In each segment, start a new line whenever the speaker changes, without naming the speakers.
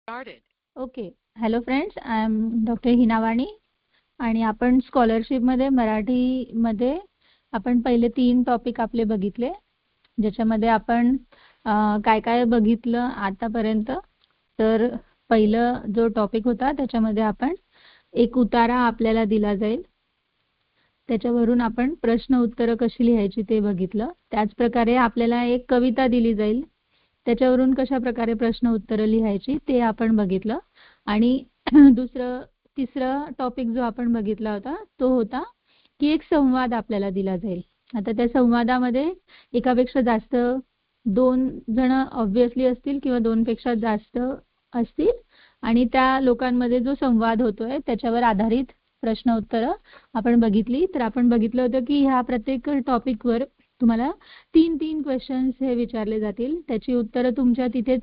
started.
Okay. Hello friends, I am doctor Hinavani आणि आपण स्कॉलरशिपमध्ये मराठीमध्ये आपण पहिले 3 टॉपिक आपले बघितले, ज्याच्यामध्ये आपण काय काय बघितलं आतापर्यंत. तर पहिलं जो टॉपिक होता त्याच्यामध्ये आपण एक उतारा आपल्याला दिला जाईल, त्याच्यावरून आपण प्रश्न उत्तरं कशी लिहायची ते बघितलं. त्याचप्रकारे आपल्याला एक कविता दिली जाईल, त्याच्यावरून कशा प्रकारे प्रश्न उत्तरं लिहायची ते आपण बघितलं. आणि तिसरं टॉपिक जो आपण बघितला होता तो होता की एक संवाद आपल्याला दिला जाईल. आता त्या संवादामध्ये एकापेक्षा जास्त 2 जण ऑब्व्हियसली असतील किंवा 2 पेक्षा जास्त असतील आणि त्या लोकांमध्ये जो संवाद होतोय त्याच्यावर आधारित प्रश्न उत्तरं आपण बघितली. तर आपण बघितलं होतं की ह्या प्रत्येक टॉपिकवर तुम्हाला 3 क्वेश्चन्स हे विचारले जातील, त्याची उत्तरं तुमच्या तिथेच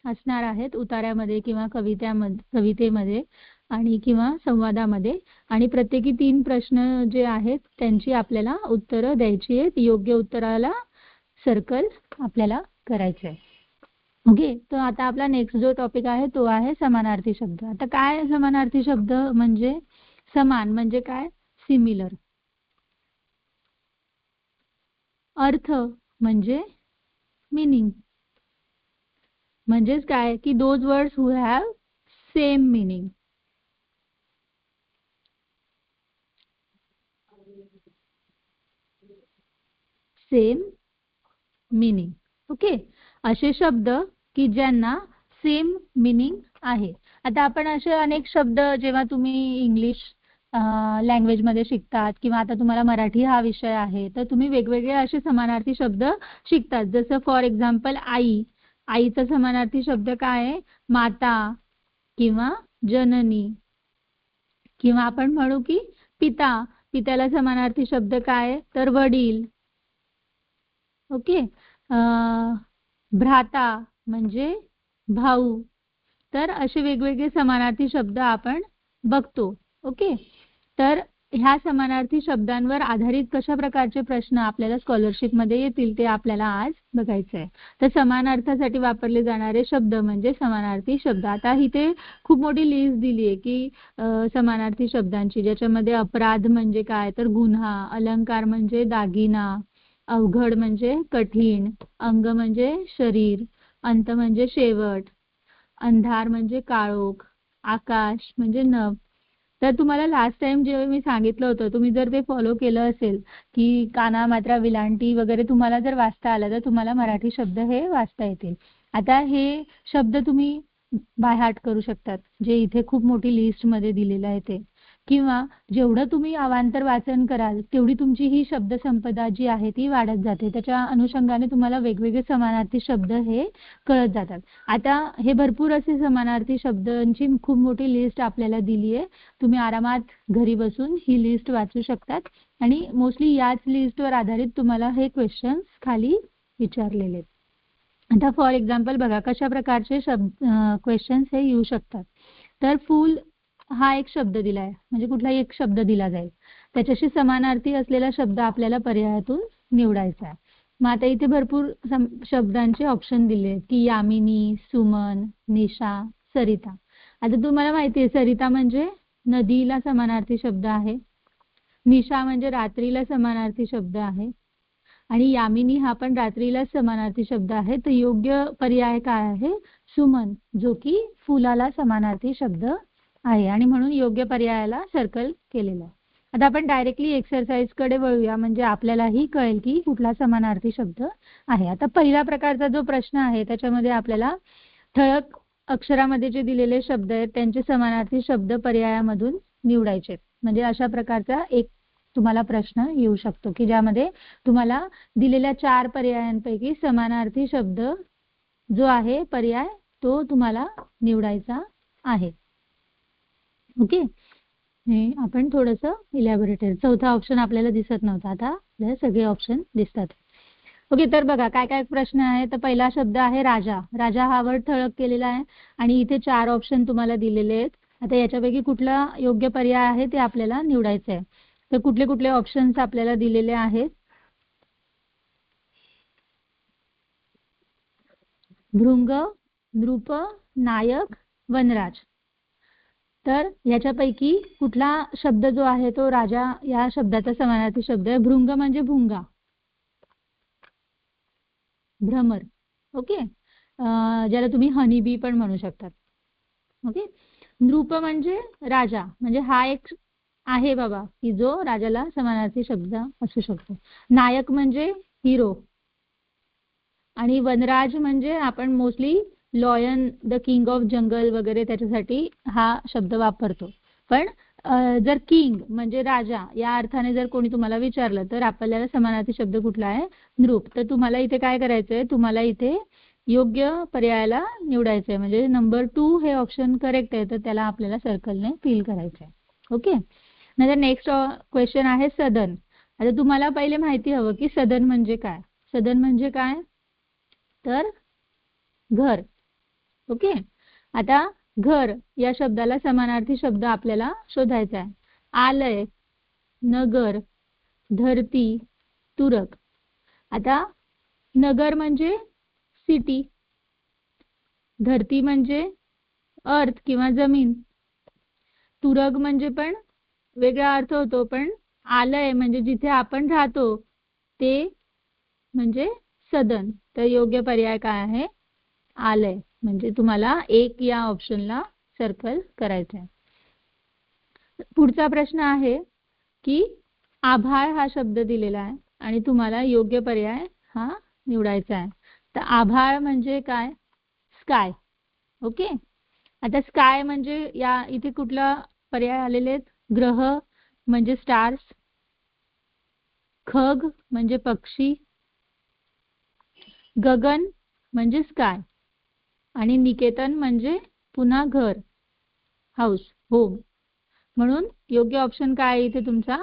असणार आहेत, उतार्यामध्ये किंवा कवितेमध्ये आणि किंवा संवादामध्ये. आणि प्रत्येकी 3 प्रश्न जे आहेत त्यांची आपल्याला उत्तरं द्यायची आहेत. योग्य उत्तराला सर्कल आपल्याला करायचं आहे. ओके. तर आता आपला नेक्स्ट जो टॉपिक आहे तो आहे समानार्थी शब्द. आता काय समानार्थी शब्द म्हणजे? समान म्हणजे काय? सिमिलर. अर्थ म्हणजे मीनिंग. म्हणजेच काय की those words who have same meaning. Same meaning. Okay. असे शब्द की ज्यांना सेम मीनिंग आहे. आता आपण असे अनेक शब्द जेव्हा तुम्ही इंग्लिश लँग्वेजमध्ये शिकतात किंवा आता तुम्हाला मराठी हा विषय आहे तर तुम्ही वेगवेगळे असे समानार्थी शब्द शिकतात. जसं फॉर एक्झाम्पल आई. आईचा समानार्थी शब्द काय आहे? माता किंवा जननी. किंवा आपण म्हणू की पिता. पित्याला समानार्थी शब्द काय आहे? तर वडील. ओके. भ्राता म्हणजे भाऊ. तर असे वेगवेगळे समानार्थी शब्द आपण बघतो. ओके. तर ह्या समानार्थी शब्दांवर आधारित कशा प्रकारचे प्रश्न आपल्याला स्कॉलरशिपमध्ये येतील ते आपल्याला आज बघायचं आहे. तर समानार्थासाठी वापरले जाणारे शब्द म्हणजे समानार्थी शब्द. आता इथे खूप मोठी लिस्ट दिली आहे की समानार्थी शब्दांची, ज्याच्यामध्ये अपराध म्हणजे काय? तर गुन्हा. अलंकार म्हणजे दागिना. अवघड म्हणजे कठीण. अंग म्हणजे शरीर. अंत म्हणजे शेवट. अंधार म्हणजे काळोख. आकाश म्हणजे नभ. तर तुम्हाला लास्ट टाइम जेव्हा मी सांगितलं होतं, तुम्ही जर ते फॉलो केलं असेल की काना, मात्रा, विलांटी वगैरे तुम्हाला जर वाचता आलं तर तुम्हाला मराठी शब्द हे वाचता येतील. आता हे शब्द तुम्ही बाय हार्ट करू शकतात, जे इथे खूप मोठी लिस्टमध्ये दिलेलं आहे ते. किंवा जेवढं तुम्ही अवांतर वाचन कराल तेवढी तुमची ही शब्दसंपदा जी आहे ती वाढत जाते. त्याच्या अनुषंगाने तुम्हाला वेगवेगळे समानार्थी शब्द हे कळत जातात. आता हे भरपूर असे समानार्थी शब्दांची खूप मोठी लिस्ट आपल्याला दिली आहे. तुम्ही आरामात घरी बसून ही लिस्ट वाचू शकतात आणि मोस्टली याच लिस्टवर आधारित तुम्हाला हे क्वेश्चन्स खाली विचारलेले आहेत. आता फॉर एक्झाम्पल बघा कशा प्रकारचे क्वेश्चन्स हे येऊ शकतात. तर फूल हा एक शब्द दिला आहे, म्हणजे कुठलाही एक शब्द दिला जाईल, त्याच्याशी समानार्थी असलेला शब्द आपल्याला पर्यायातून निवडायचा आहे. मग आता इथे भरपूर शब्दांचे ऑप्शन दिले आहेत की यामिनी, सुमन, निशा, सरिता. आता तुम्हाला माहिती आहे सरिता म्हणजे नदीला समानार्थी शब्द आहे. निशा म्हणजे रात्रीला समानार्थी शब्द आहे आणि यामिनी हा पण रात्रीला समानार्थी शब्द आहे. तर योग्य पर्याय काय आहे? सुमन, जो की फुलाला समानार्थी शब्द आहे आणि म्हणून योग्य पर्यायाला सर्कल केलेलं आहे. आता आपण डायरेक्टली एक्सरसाइज कडे वळूया, म्हणजे आपल्यालाही कळेल की कुठला समानार्थी शब्द आहे. आता पहिला प्रकारचा जो प्रश्न आहे त्याच्यामध्ये आपल्याला ठळक अक्षरामध्ये जे दिलेले शब्द आहेत त्यांचे समानार्थी शब्द पर्यायामधून निवडायचे. म्हणजे अशा प्रकारचा एक तुम्हाला प्रश्न येऊ शकतो की ज्यामध्ये तुम्हाला दिलेल्या 4 पर्यायांपैकी समानार्थी शब्द जो आहे पर्याय तो तुम्हाला निवडायचा आहे. ओके. हे आपण थोडंसं इलॅबोरेटेड. चौथा ऑप्शन आपल्याला दिसत नव्हता, आता आपल्याला सगळे ऑप्शन दिसतात. ओके. तर बघा काय काय प्रश्न आहे. तर पहिला शब्द आहे राजा. राजा हा वर्ड ठळक केलेला आहे आणि इथे 4 ऑप्शन तुम्हाला दिलेले आहेत. आता याच्यापैकी कुठला योग्य पर्याय आहे ते आपल्याला निवडायचं आहे. तर कुठले कुठले ऑप्शन्स आपल्याला दिलेले आहेत? भृंग, नृप, नायक, वनराज. तर याच्यापैकी कुठला शब्द जो आहे तो राजा या शब्दाचा समानार्थी शब्द आहे? भृंग म्हणजे भुंगा, भ्रमर. ओके. ज्याला तुम्ही हनीबी पण म्हणू शकतात. ओके. नृप म्हणजे राजा, म्हणजे हा एक आहे बाबा की जो राजाला समानार्थी शब्द असू शकतो. नायक म्हणजे हिरो, आणि वनराज म्हणजे आपण mostly lion, the king of jungle वगैरे त्याच्यासाठी हा शब्द वापरतो. पण जर किंग म्हणजे राजा या अर्थाने जर कोणी तुम्हाला विचारलं तर आपल्याला समानार्थी शब्द कुठला आहे? नृप. तर तुम्हाला इथे काय करायचंय? तुम्हाला इथे योग्य पर्यायाला निवडायचंय, म्हणजे नंबर 2 हे ऑप्शन करेक्ट आहे, तर त्याला आपल्याला सर्कलने फिल करायचंय. ओके. नंतर नेक्स्ट क्वेश्चन आहे सदन. आता तुम्हाला पहिले माहिती हवं की सदन म्हणजे काय. सदन म्हणजे काय? तर घर. ओके. आता घर या शब्दाला समानार्थी शब्द आपल्याला शोधायचा आहे. आलय, नगर, धरती, तुरक. आता नगर म्हणजे सिटी, धरती म्हणजे अर्थ किंवा जमीन, तुरग म्हणजे पण वेगळा अर्थ होतो, पण आलय म्हणजे जिथे आपण राहतो ते म्हणजे सदन. तर योग्य पर्याय काय आहे? आलय. म्हणजे तुम्हाला एक या ऑप्शनला सर्कल करायचं आहे. पुढचा प्रश्न आहे की आभाळ हा शब्द दिलेला आहे आणि तुम्हाला योग्य पर्याय हा निवडायचा आहे. तर आभाळ म्हणजे काय? स्काय. ओके. आता स्काय म्हणजे या इथे कुठला पर्याय आलेले आहेत? ग्रह म्हणजे स्टार्स, खग म्हणजे पक्षी, गगन म्हणजे स्काय, आणि निकेतन म्हणजे पुन्हा घर, हाऊस, होम. म्हणून योग्य ऑप्शन काय आहे इथे तुमचा?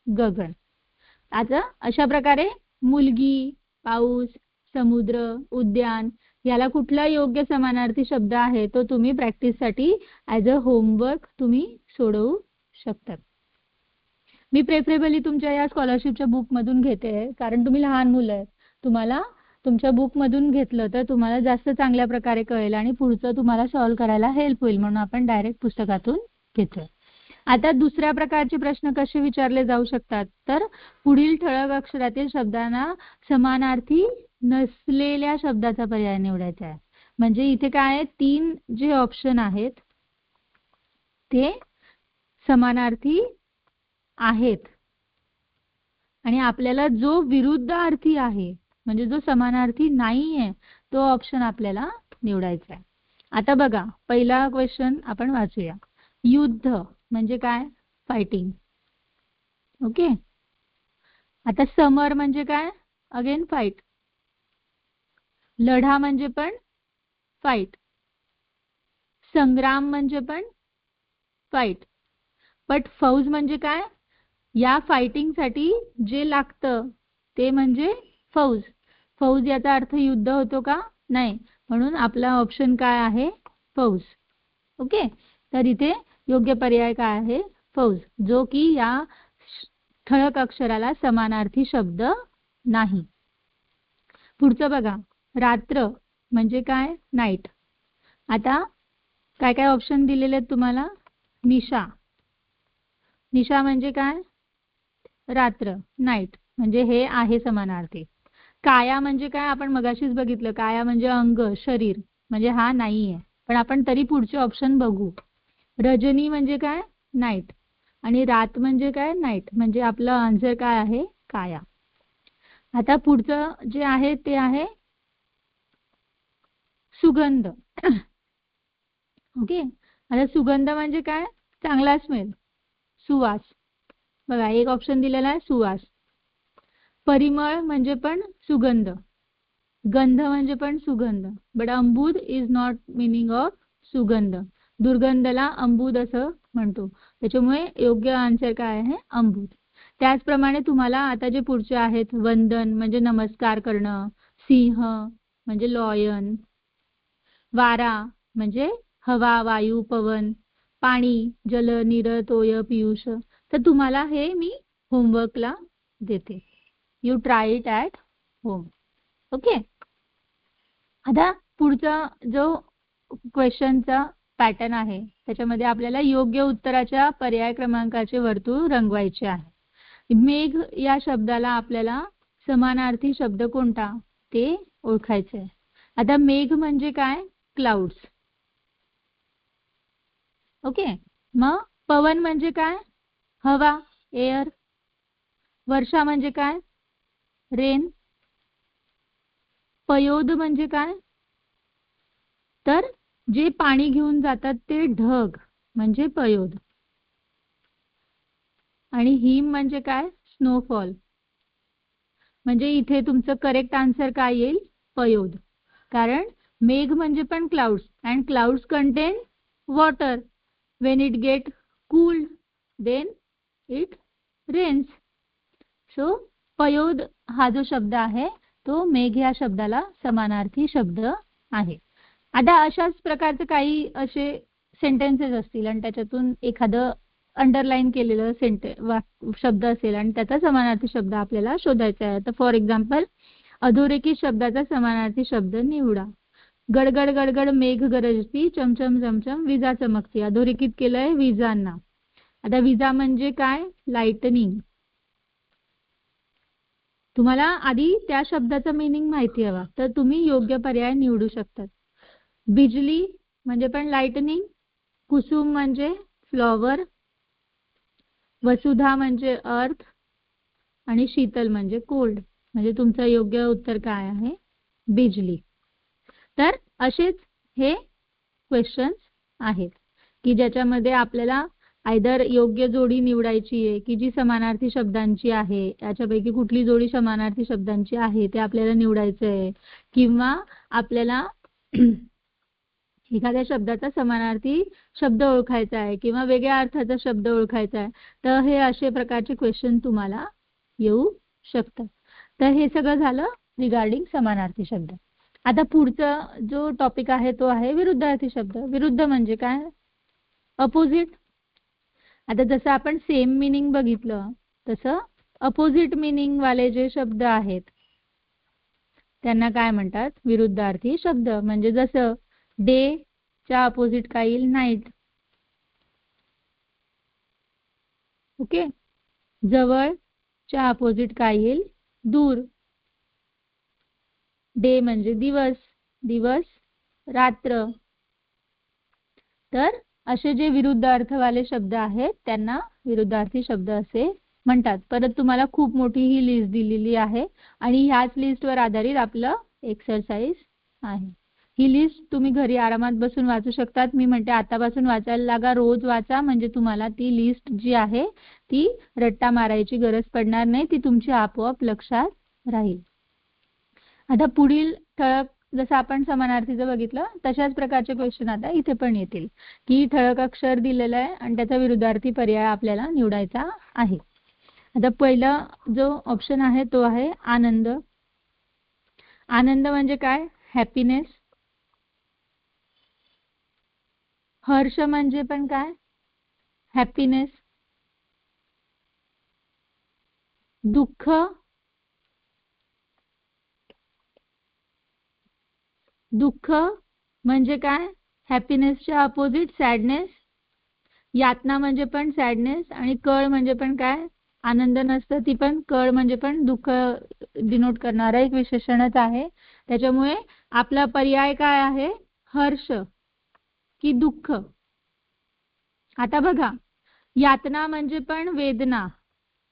गगन. आता अशा प्रकारे मुलगी, पाऊस, समुद्र, उद्यान याला कुठला योग्य समानार्थी शब्द आहे तो तुम्ही प्रॅक्टिससाठी ॲज अ होमवर्क तुम्ही सोडवू शकतात. मी प्रेफरेबली तुमच्या या स्कॉलरशिपच्या बुकमधून घेते, कारण तुम्ही लहान मुलं आहेत. तुम्हाला तुमच्या बुकमधून घेतलं तर तुम्हाला जास्त चांगल्या प्रकारे कळेल आणि पुढचं तुम्हाला सॉल्व्ह करायला हेल्प होईल, म्हणून आपण डायरेक्ट पुस्तकातून घेतोय. आता दुसऱ्या प्रकारचे प्रश्न कसे विचारले जाऊ शकतात? तर पुढील ठळक अक्षरातील शब्दांना समानार्थी नसलेल्या शब्दाचा पर्याय निवडायचा आहे. म्हणजे इथे काय आहे? 3 जे ऑप्शन आहेत ते समानार्थी आहेत आणि आपल्याला जो विरुद्ध अर्थी आहे, म्हणजे जो समानार्थी नाहीये, तो ऑप्शन आपल्याला निवडायचा आहे. आता बघा, पहिला क्वेश्चन आपण वाचूया. युद्ध म्हणजे काय? फायटिंग. ओके. आता समर म्हणजे काय? Again fight. लढा म्हणजे पण फाईट. संग्राम म्हणजे पण फाईट. बट फौज म्हणजे काय? या फायटिंगसाठी जे लागतं ते म्हणजे फौज. फौज याचा अर्थ युद्ध होतो का? नाही. म्हणून आपला ऑप्शन काय आहे? फौज. ओके. तर इथे योग्य पर्याय काय आहे? फौज, जो की या ठळक अक्षराला समानार्थी शब्द नाही. पुढचं बघा. रात्र म्हणजे काय? नाईट. आता काय काय ऑप्शन दिलेले आहेत तुम्हाला? निशा. निशा म्हणजे काय? रात्र, नाईट. म्हणजे हे आहे समानार्थी. काया म्हणजे काय? आपण मगाशीच बघितलं. काया म्हणजे अंग, शरीर. म्हणजे हा नाहीये, पण आपण तरी पुढचे ऑप्शन बघू. रजनी म्हणजे काय? नाईट. आणि रात म्हणजे काय? नाईट. म्हणजे आपलं आन्सर काय आहे? काया. आता पुढचं जे आहे ते आहे सुगंध. ओके. आता सुगंध म्हणजे काय? चांगला स्मेल, सुवास. बघा, एक ऑप्शन दिलेला आहे सुवास. परिमळ म्हणजे पण सुगंध, गंध म्हणजे पण सुगंध. बट अंबूद इज नॉट मीनिंग ऑफ सुगंध. दुर्गंधला अंबूद असं म्हणतो, त्याच्यामुळे योग्य आन्सर काय आहे? अंबूद. त्याचप्रमाणे तुम्हाला आता जे पुढचे आहेत, वंदन म्हणजे नमस्कार करणं, सिंह म्हणजे लॉयन, वारा म्हणजे हवा, वायू, पवन, पाणी, जल, नीर, तोय, पियुष. तर तुम्हाला हे मी होमवर्कला देते. You try it at home. Okay. आता पुढचा जो क्वेश्चनचा पॅटर्न आहे. त्याच्यामध्ये आपल्याला योग्य उत्तराच्या पर्याय क्रमांकाचे वर्तुळ रंगवायचे आहे. मेघ या शब्दाला आपल्याला समानार्थी शब्द कोणता ते ओळखायचे आहे. आता मेघ म्हणजे काय? क्लाउड्स. ओके. मग पवन म्हणजे काय? हवा, एअर. वर्षा म्हणजे काय? रेन. पयोद म्हणजे काय? तर जे पाणी घेऊन जातात ते ढग म्हणजे पयोद. आणि हिम म्हणजे काय? स्नोफॉल. म्हणजे इथे तुमचं करेक्ट आन्सर काय येईल? पयोद. कारण मेघ म्हणजे पण clouds and clouds contain water. When it get cooled then it rains. So पयोद हा जो शब्द आहे तो मेघ या शब्दाला समानार्थी शब्द आहे. आता अशाच प्रकारचे काही असे सेंटेन्सेस असतील आणि त्याच्यातून एखादं अंडरलाईन केलेलं शब्द असेल आणि त्याचा समानार्थी शब्द आपल्याला शोधायचा आहे. तर फॉर एक्झाम्पल अधोरेखित शब्दाचा समानार्थी शब्द निवडा. गडगड गडगड मेघ गरजती, चमचम चमचम विजा चमकती. अधोरेखित केलंय विजांना. आता विजा म्हणजे काय? लाइटनिंग. तुम्हाला आधी त्या शब्दाचा मीनिंग माहिती हवा तर तुम्ही योग्य पर्याय निवडू शकता. बिजली म्हणजे पण लाइटनिंग. कुसुम म्हणजे फ्लॉवर. वसुधा म्हणजे अर्थ. आणि शीतल म्हणजे कोल्ड. म्हणजे तुमचं योग्य उत्तर काय आहे? बिजली. तर असेच हे क्वेश्चन्स आहेत की ज्याच्यामध्ये आपल्याला आयदर योग्य जोडी निवडायची आहे की जी समानार्थी शब्दांची आहे. याच्यापैकी कुठली जोडी समानार्थी शब्दांची आहे ते आपल्याला निवडायचं आहे. किंवा आपल्याला एखाद्या शब्दाचा समानार्थी शब्द ओळखायचा आहे किंवा वेगळ्या अर्थाचा शब्द ओळखायचा आहे. तर हे असे प्रकारचे क्वेश्चन तुम्हाला येऊ शकतात. तर हे सगळं झालं रिगार्डिंग समानार्थी शब्द. आता पुढचा जो टॉपिक आहे तो आहे विरुद्धार्थी शब्द. विरुद्ध म्हणजे काय? अपोजिट. आता जसं आपण सेम मीनिंग बघितलं तसं अपोजिट मीनिंग वाले जे शब्द आहेत त्यांना काय म्हणतात? विरुद्धार्थी शब्द. म्हणजे जसं डे च्या अपोजिट काय येईल? नाईट. ओके. जवळ च्या अपोजिट काय येईल? दूर. डे म्हणजे दिवस, दिवस रात्र. तर असे जे विरुद्ध अर्थवाले शब्द आहेत त्यांना विरुद्धार्थी शब्द असे म्हणतात. परत तुम्हाला खूप मोठी ही लिस्ट दिलेली आहे आणि ह्याच लिस्टवर आधारित आपलं एक्सरसाइज आहे. ही लिस्ट तुम्ही घरी आरामात बसून वाचू शकतात. मी म्हणते आतापासून वाचायला लागा, रोज वाचा. म्हणजे तुम्हाला ती लिस्ट जी आहे ती रट्टा मारायची गरज पडणार नाही. ती तुमची आपोआप लक्षात राहील. आता पुढील ठळक जसं आपण समानार्थीचं बघितलं तशाच प्रकारचे क्वेश्चन आता इथे पण येतील की ठळक अक्षर दिलेलं आहे आणि त्याचा विरुद्धार्थी पर्याय आपल्याला निवडायचा आहे. आता पहिला जो ऑप्शन आहे तो आहे आनंद. आनंद म्हणजे काय? हॅपीनेस. हर्ष म्हणजे पण काय? हॅपीनेस. दुःख. दुःख म्हणजे काय? हॅपीनेसच्या अपोजिट सॅडनेस. यातना म्हणजे पण सॅडनेस. आणि कळ म्हणजे पण काय? आनंद नसतं ती पण कळ म्हणजे पण दुःख डिनोट करणारा एक विशेषणच आहे. त्याच्यामुळे आपला पर्याय काय आहे? हर्ष की दुःख. आता बघा, यातना म्हणजे पण वेदना,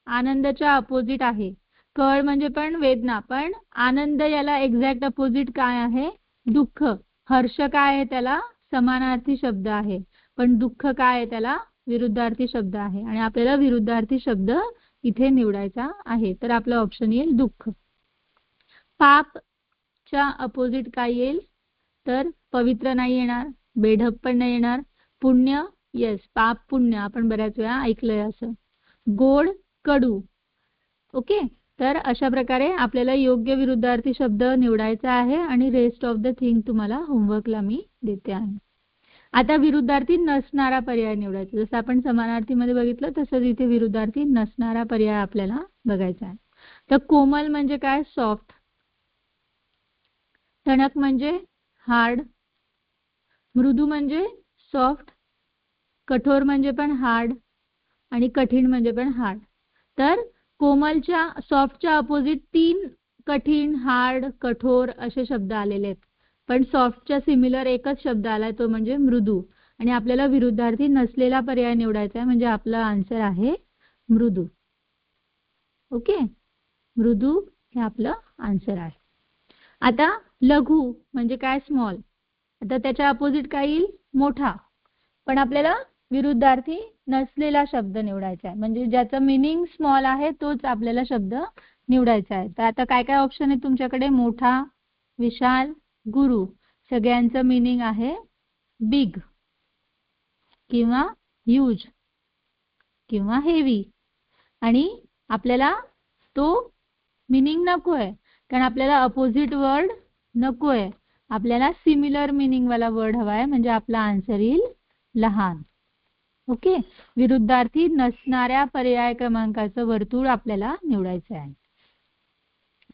आनंदाच्या अपोजिट आहे. कळ म्हणजे पण वेदना, पण आनंद याला एक्झॅक्ट अपोजिट काय आहे? दुःख. हर्ष काय आहे? त्याला समानार्थी शब्द आहे. पण दुःख काय आहे? त्याला विरुद्धार्थी शब्द आहे. आणि आपल्याला विरुद्धार्थी शब्द इथे निवडायचा आहे. तर आपलं ऑप्शन येईल दुःख. पाप च्या अपोजिट काय येईल? तर पवित्र नाही येणार, बेढप पण नाही येणार. पुण्य, येस, पाप पुण्य आपण बऱ्याच वेळा ऐकलंय असं. गोड कडू. ओके. तर अशा प्रकारे आपल्याला योग्य विरुद्धार्थी शब्द निवडायचा आहे आणि रेस्ट ऑफ द थिंग तुम्हाला होमवर्कला मी देते आहे. आता विरुद्धार्थी नसणारा पर्याय निवडायचा. जसं आपण समानार्थीमध्ये बघितलं तसंच इथे विरुद्धार्थी नसणारा पर्याय आपल्याला बघायचा आहे. तर कोमल म्हणजे काय? सॉफ्ट. टणक म्हणजे हार्ड. मृदू म्हणजे सॉफ्ट, कठोर म्हणजे पण हार्ड आणि कठीण म्हणजे पण हार्ड. तर कोमलच्या सॉफ्टच्या अपोजिट 3 कठीण, हार्ड, कठोर असे शब्द आलेले आहेत. पण सॉफ्टच्या सिमिलर एकच शब्द आलाय, तो म्हणजे मृदू. आणि आपल्याला विरुद्धार्थी नसलेला पर्याय निवडायचा आहे, म्हणजे आपला आन्सर आहे मृदू. ओके, मृदू हे आपलं आन्सर आहे. आता लघु म्हणजे काय? स्मॉल. आता त्याच्या अपोजिट काय येईल? मोठा. पण आपल्याला विरुद्धार्थी नसलेला शब्द निवडायचा आहे, म्हणजे ज्याचं मीनिंग स्मॉल आहे तोच आपल्याला शब्द निवडायचा आहे. तर आता काय काय ऑप्शन आहे तुमच्याकडे? मोठा, विशाल, गुरु. सगळ्यांचं मीनिंग आहे बिग किंवा ह्यूज किंवा हेवी. आणि आपल्याला तो मीनिंग नको आहे, कारण आपल्याला अपोजिट वर्ड नको आहे. आपल्याला सिमिलर मीनिंग वाला वर्ड हवा आहे, म्हणजे आपला आन्सर येईल लहान. ओके, विरुद्धार्थी नसणाऱ्या पर्याय क्रमांकाचं वर्तुळ आपल्याला निवडायचं आहे.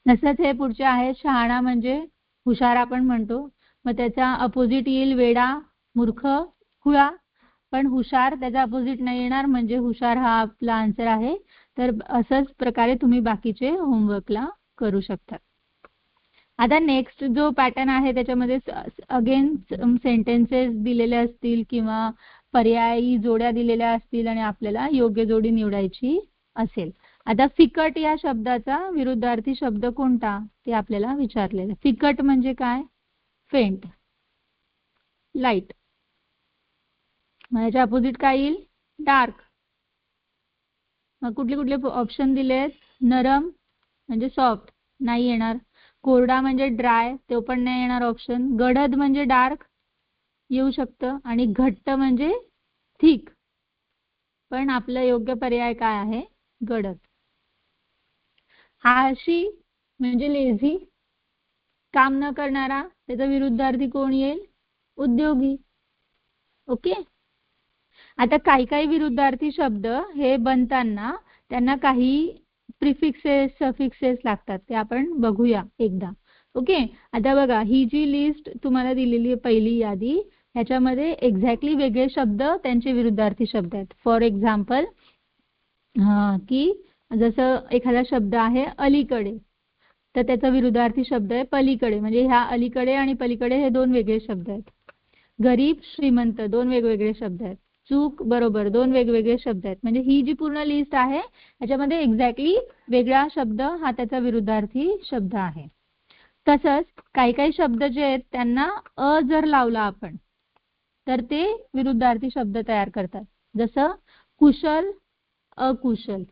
तसंच हे पुढचे आहे शहाणा म्हणजे हुशार आपण म्हणतो, मग त्याचा अपोजिट येईल वेडा, मूर्ख, खुळा. पण हुशार त्याचा अपोजिट नाही येणार, म्हणजे हुशार हा आपला आन्सर आहे. तर असंच प्रकारे तुम्ही बाकीचे होमवर्कला करू शकता. आता नेक्स्ट जो पॅटर्न आहे त्याच्यामध्ये अगेन सेंटेन्सेस दिलेले असतील किंवा पर्यायी जोड्या दिलेल्या असतील आणि आपल्याला योग्य जोडी निवडायची असेल. आता फिकट या शब्दाचा विरुद्धार्थी शब्द कोणता ते आपल्याला विचारलेलं. फिकट म्हणजे काय? Faint, light. याच्या अपोजिट काय येईल? डार्क. मग कुठले कुठले ऑप्शन दिलेत? नरम म्हणजे सॉफ्ट, नाही येणार. कोरडा म्हणजे ड्राय, तो पण नाही येणार ऑप्शन. गडद म्हणजे डार्क, येऊ शकतं. आणि घट्ट म्हणजे थिक, पण आपला योग्य पर्याय काय आहे? गडद. आळशी म्हणजे लेझी, काम न करणारा. त्याचा विरुद्धार्थी कोण येईल? उद्योगी. ओके. आता काही काही विरुद्धार्थी शब्द हे बनताना त्यांना काही प्रिफिक्सेस, सफिक्सेस लागतात, ते आपण बघूया एकदा. ओके, आता बघा ही जी लिस्ट तुम्हाला दिलेली आहे, पहिली यादी, ह्याच्यामध्ये एक्झॅक्टली वेगळे शब्द त्यांचे विरुद्धार्थी शब्द आहेत. फॉर एक्झाम्पल, की जसं एखादा शब्द आहे अलीकडे, तर त्याचा विरुद्धार्थी शब्द आहे पलीकडे. म्हणजे ह्या अलीकडे आणि पलीकडे हे दोन वेगळे शब्द आहेत. गरीब, श्रीमंत दोन वेगवेगळे शब्द आहेत. चूक, बरोबर दोन वेगवेगळे शब्द आहेत. म्हणजे ही जी पूर्ण लिस्ट आहे याच्यामध्ये एक्झॅक्टली वेगळा शब्द हा त्याचा विरुद्धार्थी शब्द आहे. तसंच काही काही शब्द जे आहेत त्यांना अ जर लावला आपण तर ते विरुद्धार्थी शब्द तयार करतात. जसं कुशल, अकुशल.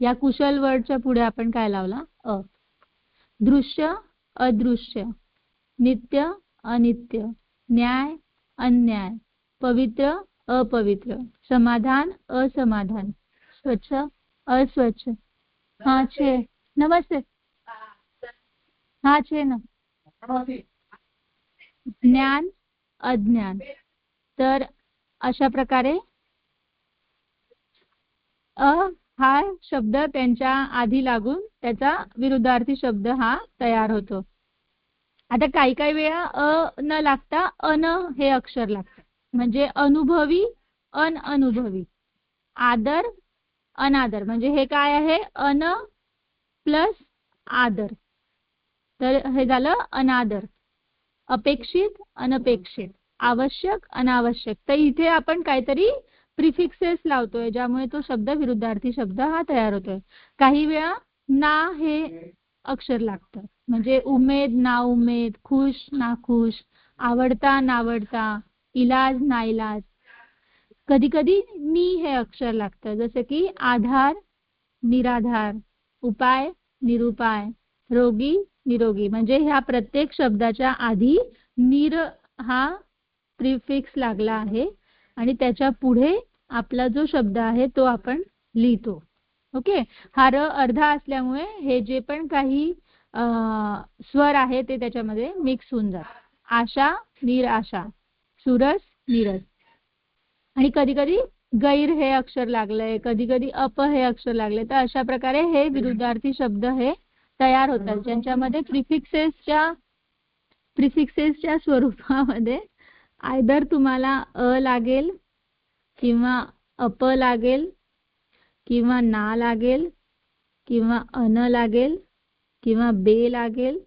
या कुशल वर्डच्या पुढे आपण काय लावला? अ. दृश्य, अदृश्य. नित्य, अनित्य. न्याय, अन्याय. पवित्र, अपवित्र. समाधान, असमाधान. स्वच्छ, अस्वच्छ. हाँ छे. नमस्ते. हाँ छे ना. ज्ञान, अज्ञान. तर अशा प्रकारे अ हा शब्द त्यांच्या आधी लागून त्याचा विरुद्धार्थी शब्द हा तयार होतो. आता काही काही वेळा अ न लागता अन हे अक्षर लागतं. म्हणजे अनुभवी, अनअनुभवी. आदर, अनादर. म्हणजे हे काय आहे? अन प्लस आदर, तर हे झालं अनादर. अपेक्षित, अनपेक्षित. आवश्यक, अनावश्यक. तर इथे आपण काहीतरी प्रिफिक्सेस लावतोय ज्यामुळे तो शब्द विरुद्धार्थी शब्द हा तयार होतोय. काही वेळा ना हे अक्षर लागतं. म्हणजे उमेद, नाउमेद. खुश, नाखुश. आवडता, नावडता. इलाज, नाइलाज. कधी कधी नी हे अक्षर लागतं, जसं की आधार, निराधार. उपाय, निरुपाय. रोगी, निरोगी. म्हणजे ह्या प्रत्येक शब्दाच्या आधी निर हा प्रिफिक्स लागला आहे आणि त्याच्या पुढे आपला जो शब्द आहे तो आपण लिहितो. ओके, हा र अर्धा असल्यामुळे हे जे पण काही स्वर आहे ते त्याच्यामध्ये मिक्स होऊन जातात. आशा, निराशा. सुरस, नीरस. आणि कधी कधी गैर हे अक्षर लागलंय, कधी कधी अप हे अक्षर लागले. तर अशा प्रकारे हे विरुद्धार्थी शब्द हे तयार होतात ज्यांच्यामध्ये प्रिफिक्सेसच्या स्वरूपामध्ये आयदर तुम्हाला अ लागेल किंवा अप लागेल किंवा ना लागेल किंवा अन लागेल किंवा बे लागेल.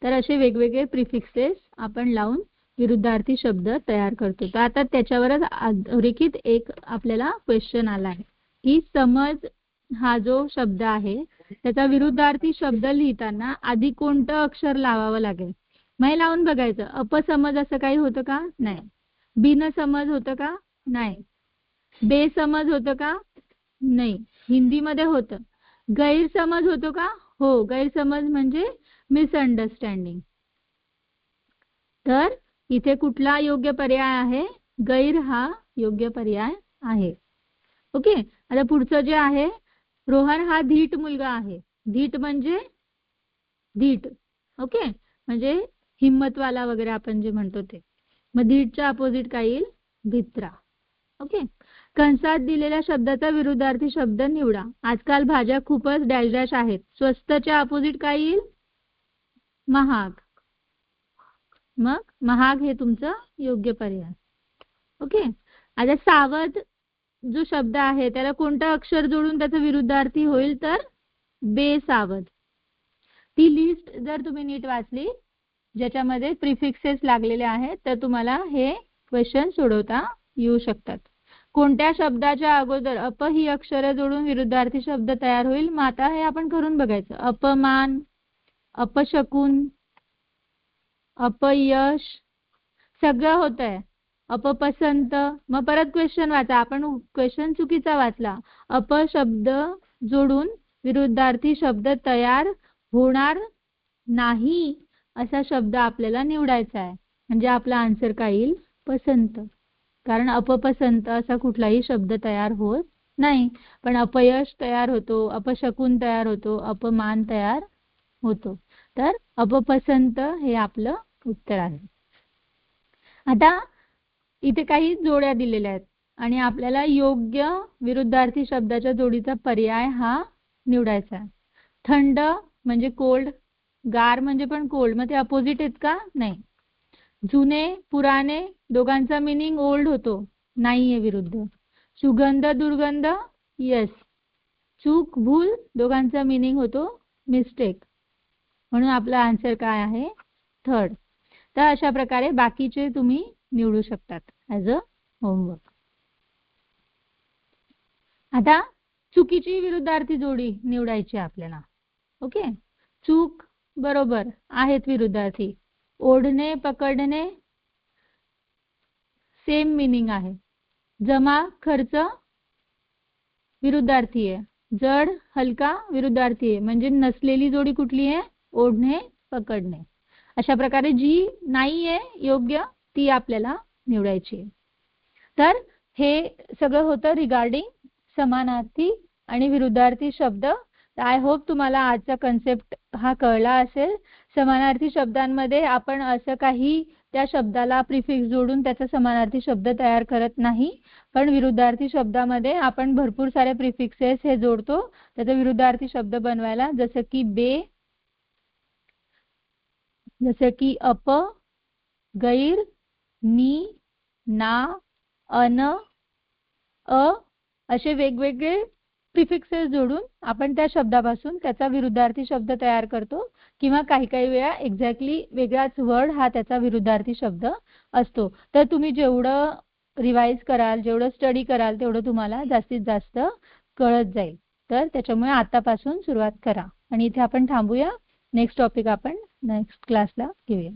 तर असे वेगवेगळे प्रिफिक्सेस आपण लावून विरुद्धार्थी शब्द तयार करतो. तर आता त्याच्यावरच अधोरेखित एक आपल्याला क्वेश्चन आला आहे की समज हा जो शब्द आहे त्याचा विरुद्धार्थी शब्द लिहिताना आधी कोणतं अक्षर लावावं लागेल. मग लावून बघायचं. अपसमज असं काही होतं का? नाही. बिनसमज होतं का? नाही. बेसमज होतं का? नाही. हिंदीमध्ये होतं. गैरसमज होतो का? हो. गैरसमज म्हणजे मिसअंडरस्टँडिंग. तर इथे कुठला योग्य पर्याय आहे? गैर हा योग्य पर्याय आहे. ओके. आता पुढचं जे आहे, रोहन हा धीट मुलगा आहे. धीट म्हणजे धीट. ओके. म्हणजे हिम्मतवाला वगैरे आपण जे म्हणतो ते. मग धीटच्या अपोजिट काय येईल? भित्रा. ओके. कंसात दिलेल्या शब्दाचा विरुद्धार्थी शब्द निवडा. आजकाल भाज्या खूपच डॅश डॅश आहेत. स्वस्तच्या अपोजिट काय येईल? महाग. मग महाग हे तुमचं योग्य पर्याय. ओके. आता सावध जो शब्द आहे त्याला कोणतं अक्षर जोडून त्याचा विरुद्धार्थी होईल? तर बेसावध. ती लिस्ट जर तुम्ही नीट वाचली ज्याच्यामध्ये प्रिफिक्सेस लागलेले आहेत तर तुम्हाला हे क्वेश्चन सोडवता येऊ शकतात. कोणत्या शब्दाच्या अगोदर अप ही अक्षरे जोडून विरुद्धार्थी शब्द तयार होईल? मग आता हे आपण करून बघायचं. अपमान, अपशकुन, अपयश सगळं होतंय. अपपसंत. मग परत क्वेश्चन वाचा. आपण क्वेश्चन चुकीचा वाचला. अप शब्द जोडून विरुद्धार्थी शब्द तयार होणार नाही असा शब्द आपल्याला निवडायचा आहे. म्हणजे आपला आन्सर काय येईल? पसंत. कारण अपपसंत असा कुठलाही शब्द तयार होत नाही. पण अपयश तयार होतो, अपशकुन तयार होतो, अपमान तयार होतो. तर अपपसंत हे आपलं उत्तर आहे. आता इथे काही जोड्या दिलेल्या आहेत आणि आपल्याला योग्य विरुद्धार्थी शब्दाच्या जोडीचा पर्याय हा निवडायचा आहे. थंड म्हणजे कोल्ड, गार म्हणजे पण कोल्ड. मग ते अपोजिट आहेत का? नाही. जुने, पुराणे दोघांचा मीनिंग ओल्ड होतो, नाहीये विरुद्ध. सुगंध, दुर्गंध, येस. चूक, भूल दोघांचा मीनिंग होतो मिस्टेक. म्हणून आपला आन्सर काय आहे? थर्ड. तर अशा प्रकारे बाकीचे तुम्ही निवडू शकतात ॲज अ होमवर्क. आता चुकीची विरुद्धार्थी जोडी निवडायची आपल्याला. ओके. चूक बरोबर आहेत विरुद्धार्थी. ओढणे, पकडणे सेम मीनिंग आहे. जमा, खर्च विरुद्धार्थी आहे. जड, हलका विरुद्धार्थी आहे. म्हणजे नसलेली जोडी कुठली आहे? ओढणे, पकडणे. अशा प्रकारे जी नाही आहे योग्य ती आपल्याला निवडायची आहे. तर हे सगळं होतं रिगार्डिंग समानार्थी आणि विरुद्धार्थी शब्द. आय होप तुम्हाला आजचा कन्सेप्ट हा कळला असेल. समानार्थी शब्दांमध्ये आपण असं काही त्या शब्दाला प्रिफिक्स जोडून त्याचा समानार्थी शब्द तयार करत नाही. पण विरुद्धार्थी शब्दामध्ये आपण भरपूर सारे प्रिफिक्सेस हे जोडतो त्याचा विरुद्धार्थी शब्द बनवायला. जसं की बे, जसं की अप, गैर, नी, ना, अन, अ असे वेगवेगळे प्रिफिक्सेस जोडून आपण त्या शब्दापासून त्याचा विरुद्धार्थी शब्द तयार करतो. किंवा काही काही वेळा एक्झॅक्टली वेगळाच वर्ड हा त्याचा विरुद्धार्थी शब्द असतो. तर तुम्ही जेवढं रिवाइज कराल, जेवढं स्टडी कराल तेवढं तुम्हाला जास्तीत जास्त कळत जाईल. तर त्याच्यामुळे आतापासून सुरुवात करा. आणि इथे आपण थांबूया. नेक्स्ट टॉपिक आपण नेक्स्ट क्लासला घेऊया.